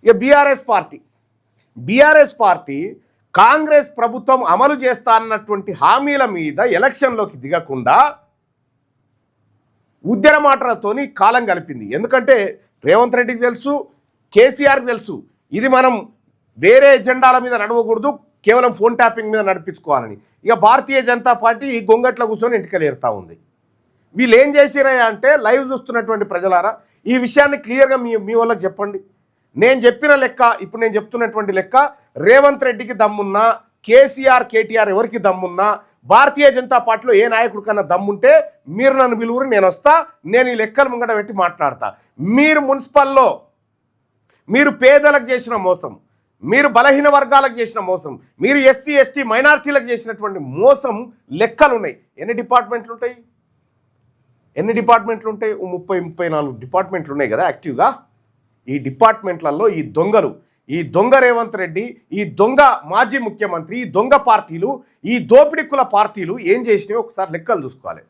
ఇక BRS party Congress ప్రభుత్వం అమలు చేస్తా అన్నటువంటి హామీల మీద ఎలక్షన్లోకి దిగకుండా ఉద్యమ మాటలతోని కాలం గడిపింది. ఎందుకంటే రేవంత్ రెడ్డికి తెలుసు, కేసీఆర్కి తెలుసు, ఇది మనం వేరే ఎజెండాల మీద నడవకూడదు, కేవలం ఫోన్ ట్యాపింగ్ మీద నడిపించుకోవాలని. ఇక భారతీయ జనతా పార్టీ ఈ గొంగట్లో కూర్చొని ఇంటికి ఏరుతా ఉంది. వీళ్ళు ఏం చేసిరా అంటే, లైవ్ చూస్తున్నటువంటి ప్రజలారా ఈ విషయాన్ని క్లియర్గా మీ వాళ్ళకి చెప్పండి. నేను చెప్పిన లెక్క, ఇప్పుడు నేను చెప్తున్నటువంటి లెక్క, రేవంత్ రెడ్డికి దమ్మున్నా, కేసీఆర్ కేటీఆర్ ఎవరికి దమ్మున్నా, భారతీయ జనతా పార్టీలో ఏ నాయకుడి కన్నా దమ్ముంటే మీరు నన్ను పిలువురు, నేను వస్తా, నేను ఈ లెక్కలు ముంగట పెట్టి మాట్లాడతా. మీరు మున్సిపల్లో మీరు పేదలకు చేసిన మోసం, మీరు బలహీన వర్గాలకు చేసిన మోసం, మీరు ఎస్సీ ఎస్టీ మైనారిటీలకు చేసినటువంటి మోసం లెక్కలు ఉన్నాయి. ఎన్ని డిపార్ట్మెంట్లు ఉంటాయి? 34 డిపార్ట్మెంట్లు ఉన్నాయి కదా యాక్టివ్గా. ఈ డిపార్ట్మెంట్లలో ఈ దొంగ రేవంత్ రెడ్డి, ఈ దొంగ మాజీ ముఖ్యమంత్రి, ఈ దొంగ పార్టీలు, ఈ దోపిడీ కుల పార్టీలు ఏం చేసినాయో ఒకసారి లెక్కలు చూసుకోవాలి.